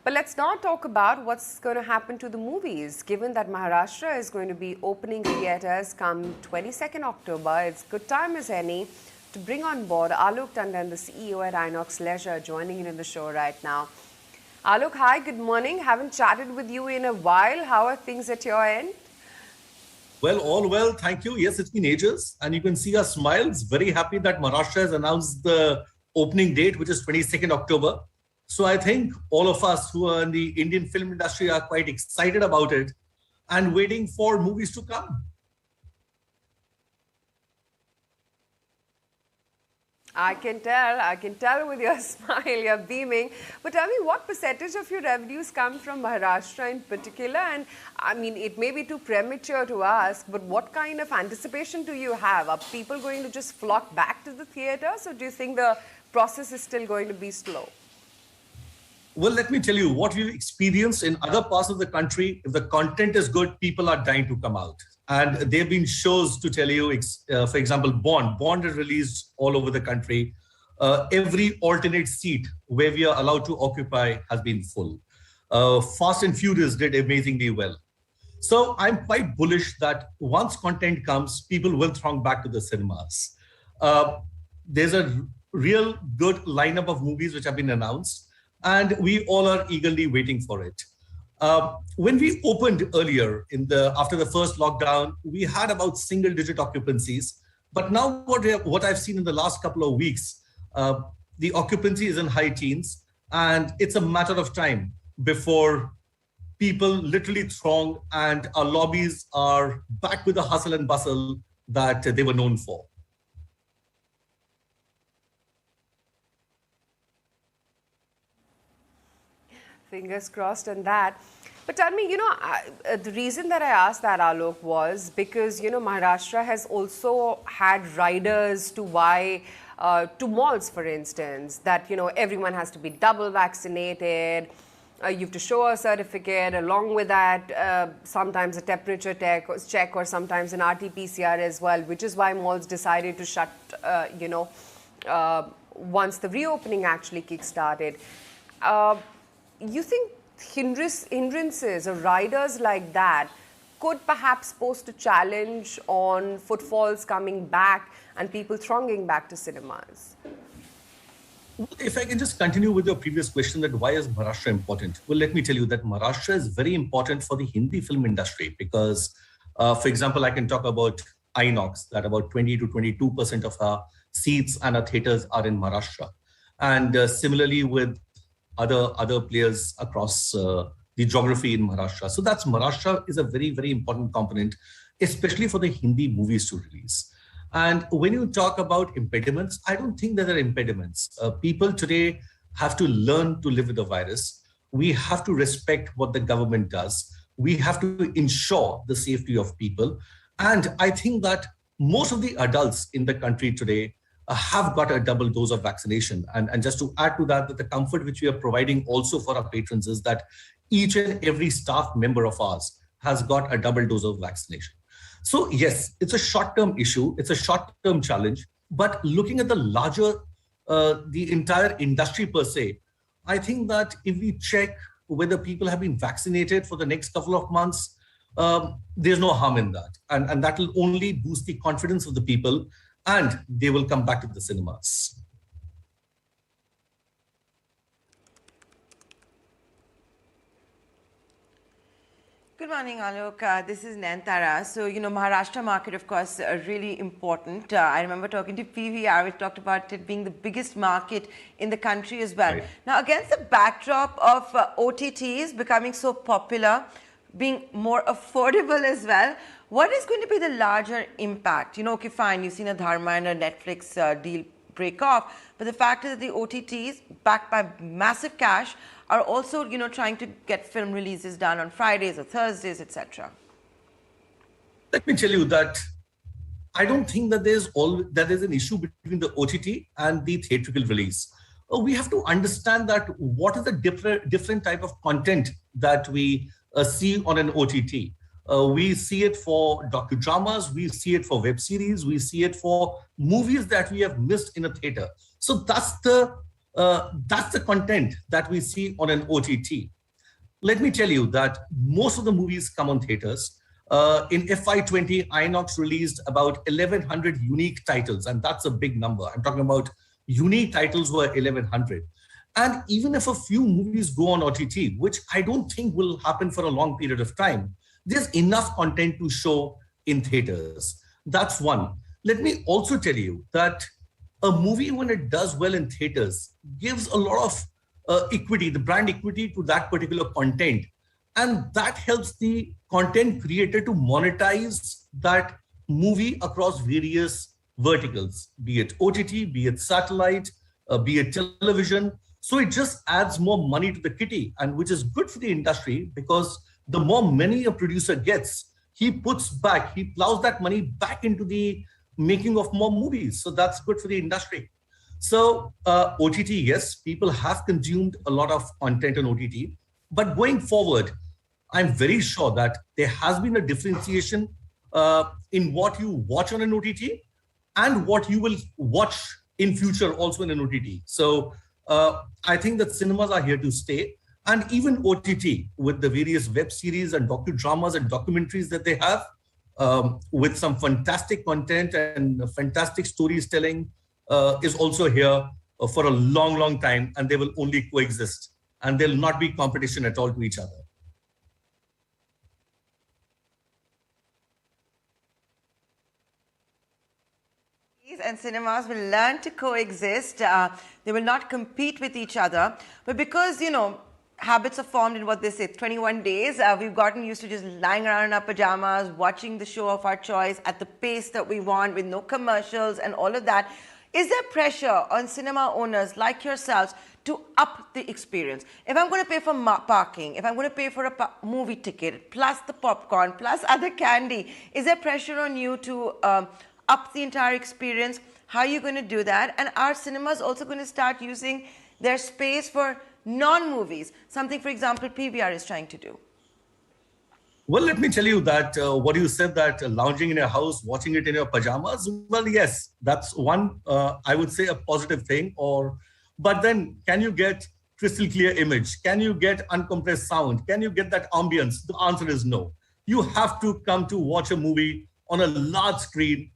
But let's not talk about what's going to happen to the movies, given that Maharashtra is going to be opening theatres come 22nd October. It's good time as any to bring on board Alok Tandon, the CEO at INOX Leisure, joining in the show right now. Alok, hi, good morning. Haven't chatted with you in a while. How are things at your end? Well, all well, thank you. Yes, it's been ages, and you can see our smiles. Very happy that Maharashtra has announced the opening date, which is 22nd October. So I think all of us who are in the Indian film industry are quite excited about it and waiting for movies to come. I can tell with your smile, you're beaming. But tell me, what percentage of your revenues come from Maharashtra in particular? And I mean, it may be too premature to ask, but what kind of anticipation do you have? Are people going to just flock back to the theatres, or do you think the process is still going to be slow? Well, let me tell you what we've experienced in other parts of the country. If the content is good, people are dying to come out. And there have been shows to tell you, for example, Bond is released all over the country. Every alternate seat where we are allowed to occupy has been full. Fast and Furious did amazingly well. So I'm quite bullish that once content comes, people will throng back to the cinemas. There's a real good lineup of movies which have been announced, and we all are eagerly waiting for it. When we opened earlier after the first lockdown, we had about single-digit occupancies. But now what I've seen in the last couple of weeks, the occupancy is in high teens, and it's a matter of time before people literally throng and our lobbies are back with the hustle and bustle that they were known for. Fingers crossed on that. But tell me, the reason that I asked that, Alok, was because, Maharashtra has also had riders to buy to malls, for instance, that, everyone has to be double vaccinated. You have to show a certificate. Along with that, sometimes a temperature check or sometimes an RT-PCR as well, which is why malls decided to shut, once the reopening actually kick-started. You think hindrances or riders like that could perhaps pose a challenge on footfalls coming back and people thronging back to cinemas? If I can just continue with your previous question, that why is Maharashtra important? Well, let me tell you that Maharashtra is very important for the Hindi film industry because, for example, I can talk about INOX, that about 20 to 22% of our seats and our theaters are in Maharashtra. And similarly with other players across the geography in Maharashtra. So Maharashtra is a very, very important component, especially for the Hindi movies to release. And when you talk about impediments, I don't think that there are impediments. People today have to learn to live with the virus. We have to respect what the government does. We have to ensure the safety of people. And I think that most of the adults in the country today have got a double dose of vaccination. And just to add to that, the comfort which we are providing also for our patrons is that each and every staff member of ours has got a double dose of vaccination. So yes, it's a short-term issue. It's a short-term challenge. But looking at the larger, the entire industry per se, I think that if we check whether people have been vaccinated for the next couple of months, there's no harm in that. And that will only boost the confidence of the people, and they will come back to the cinemas. Good morning, Alok. This is Nantara. So, Maharashtra market, of course, really important. I remember talking to PVR, we talked about it being the biggest market in the country as well. Right. Now, against the backdrop of OTTs becoming so popular, being more affordable as well, what is going to be the larger impact? Okay, fine, you've seen a Dharma and a Netflix deal break off, but the fact is that the OTTs, backed by massive cash, are also, trying to get film releases done on Fridays or Thursdays, etc. Let me tell you that I don't think that there's an issue between the OTT and the theatrical release. We have to understand that what is the different type of content that we see on an OTT. We see it for docudramas, we see it for web series, we see it for movies that we have missed in a theater. So that's the content that we see on an OTT. let me tell you that most of the movies come on theaters. In FY20, INOX released about 1,100 unique titles, and that's a big number. I'm talking about unique titles were 1,100. And even if a few movies go on OTT, which I don't think will happen for a long period of time, there's enough content to show in theaters. That's one. Let me also tell you that a movie, when it does well in theaters, gives a lot of equity, the brand equity to that particular content. And that helps the content creator to monetize that movie across various verticals, be it OTT, be it satellite, be it television. So it just adds more money to the kitty, and which is good for the industry, because the more money a producer gets, he plows that money back into the making of more movies. So that's good for the industry. So OTT, yes, people have consumed a lot of content on OTT, but going forward, I'm very sure that there has been a differentiation in what you watch on an OTT and what you will watch in future also in an OTT. So I think that cinemas are here to stay, and even OTT with the various web series and docudramas and documentaries that they have, with some fantastic content and fantastic stories telling, is also here for a long, long time, and they will only coexist, and there will not be competition at all to each other. And cinemas will learn to coexist. They will not compete with each other. But because, you know, habits are formed in what they say, 21 days, we've gotten used to just lying around in our pajamas, watching the show of our choice at the pace that we want, with no commercials and all of that. Is there pressure on cinema owners like yourselves to up the experience? If I'm going to pay for parking, if I'm going to pay for a movie ticket, plus the popcorn, plus other candy, is there pressure on you to up the entire experience? How are you going to do that? And are cinemas also going to start using their space for non-movies? Something, for example, PVR is trying to do. Well, let me tell you that what you said, that lounging in your house, watching it in your pajamas, well, yes, that's one, I would say, a positive thing. But then, can you get crystal clear image? Can you get uncompressed sound? Can you get that ambience? The answer is no. You have to come to watch a movie on a large screen,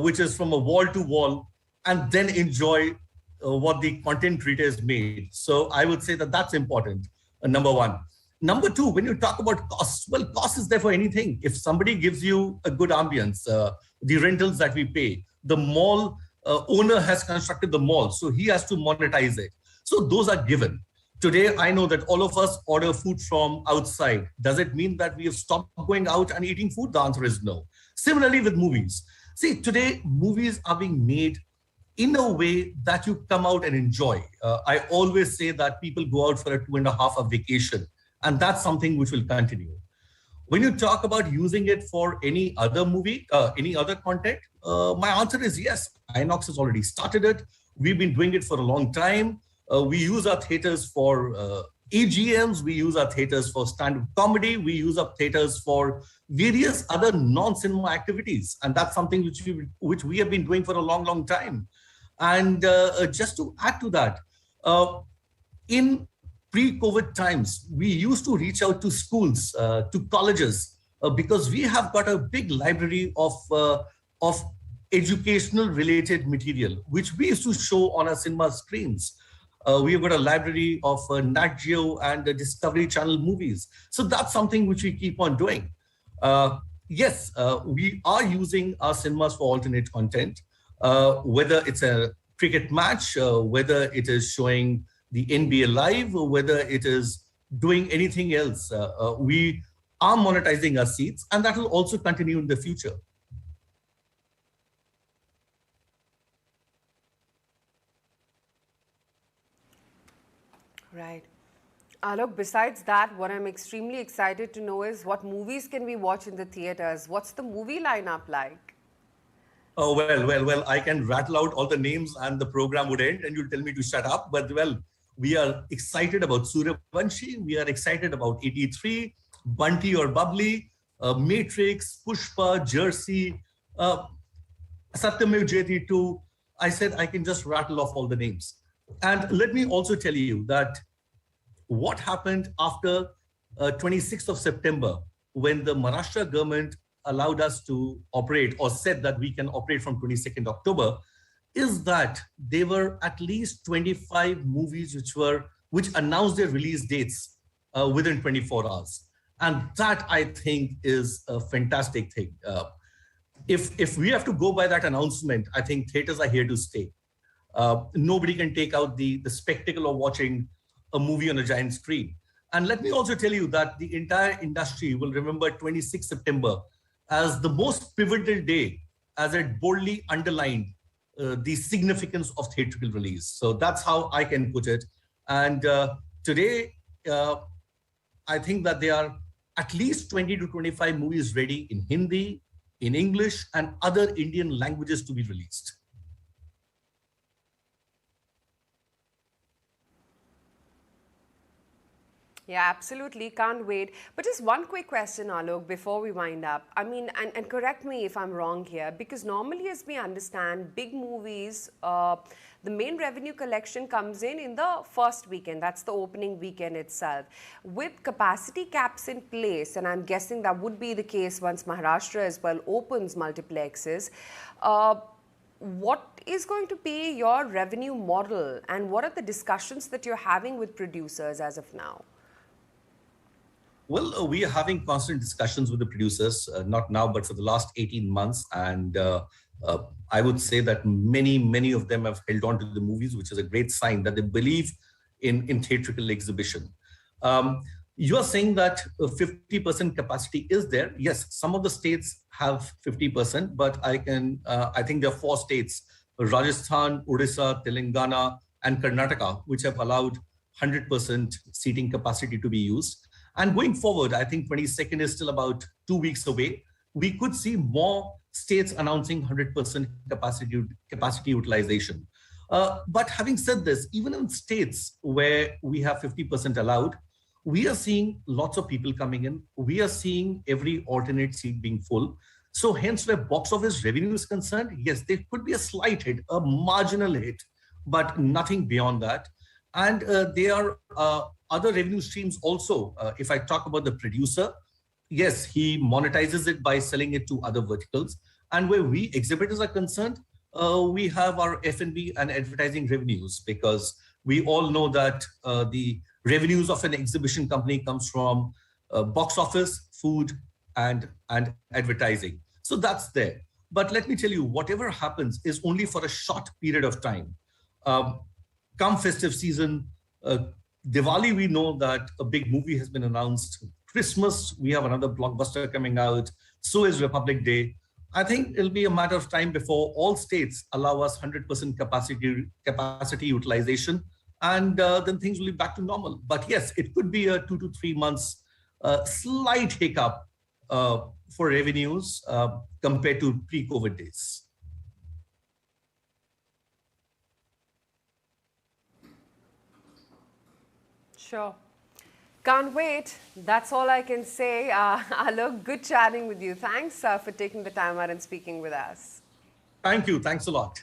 which is from a wall to wall, and then enjoy what the content creator has made. So I would say that that's important, number one. Number two, when you talk about costs, well, cost is there for anything. If somebody gives you a good ambience, the rentals that we pay, the mall owner has constructed the mall, so he has to monetize it. So those are given. Today, I know that all of us order food from outside. Does it mean that we have stopped going out and eating food? The answer is no. Similarly with movies. See, today, movies are being made in a way that you come out and enjoy. I always say that people go out for a 2.5-hour vacation, and that's something which will continue. When you talk about using it for any other movie, any other content, my answer is yes. INOX has already started it. We've been doing it for a long time. We use our theaters for AGMs. We use our theaters for stand-up comedy. We use our theaters for various other non-cinema activities. And that's something which we have been doing for a long, long time. And just to add to that, in pre-COVID times, we used to reach out to schools, to colleges, because we have got a big library of educational related material, which we used to show on our cinema screens. We've got a library of Nat Geo and Discovery Channel movies. So that's something which we keep on doing. Yes, we are using our cinemas for alternate content, whether it's a cricket match, whether it is showing the NBA live, or whether it is doing anything else. We are monetizing our seats, and that will also continue in the future. Right. Alok, besides that, what I'm extremely excited to know is what movies can we watch in the theaters? What's the movie lineup like? Oh, well, I can rattle out all the names and the program would end and you'll tell me to shut up. But well, we are excited about Suryavanshi. We are excited about 83, Bunty or Bubbly, Matrix, Pushpa, Jersey, Satyamev Jayati 2. I said I can just rattle off all the names. And let me also tell you that what happened after 26th of September, when the Maharashtra government allowed us to operate or said that we can operate from 22nd October, is that there were at least 25 movies which announced their release dates within 24 hours. And that, I think, is a fantastic thing. If we have to go by that announcement, I think theaters are here to stay. Nobody can take out the spectacle of watching a movie on a giant screen. And let me also tell you that the entire industry will remember 26 September as the most pivotal day, as it boldly underlined the significance of theatrical release. So that's how I can put it. And today, I think that there are at least 20 to 25 movies ready in Hindi, in English, and other Indian languages to be released. Yeah, absolutely. Can't wait. But just one quick question, Alok, before we wind up. I mean, and correct me if I'm wrong here, because normally, as we understand, big movies, the main revenue collection comes in the first weekend. That's the opening weekend itself. With capacity caps in place, and I'm guessing that would be the case once Maharashtra as well opens multiplexes, what is going to be your revenue model, and what are the discussions that you're having with producers as of now? Well, we are having constant discussions with the producers, not now, but for the last 18 months. And I would say that many of them have held on to the movies, which is a great sign that they believe in theatrical exhibition. You are saying that 50% capacity is there. Yes, some of the states have 50%, but I think there are 4 states, Rajasthan, Odisha, Telangana, and Karnataka, which have allowed 100% seating capacity to be used. And going forward, I think 22nd is still about 2 weeks away. We could see more states announcing 100% capacity utilization. But having said this, even in states where we have 50% allowed, we are seeing lots of people coming in. We are seeing every alternate seat being full. So hence, where box office revenue is concerned, yes, there could be a slight hit, a marginal hit, but nothing beyond that. And there are other revenue streams also. If I talk about the producer, yes, he monetizes it by selling it to other verticals. And where we exhibitors are concerned, we have our F&B and advertising revenues, because we all know that the revenues of an exhibition company comes from box office, food, and advertising. So that's there. But let me tell you, whatever happens is only for a short period of time. Come festive season, Diwali, we know that a big movie has been announced. Christmas, we have another blockbuster coming out. So is Republic Day. I think it'll be a matter of time before all states allow us 100% capacity utilization, and then things will be back to normal. But yes, it could be a 2 to 3 months slight hiccup for revenues compared to pre-COVID days. Sure. Can't wait. That's all I can say. Alok, good chatting with you. Thanks for taking the time out and speaking with us. Thank you. Thanks a lot.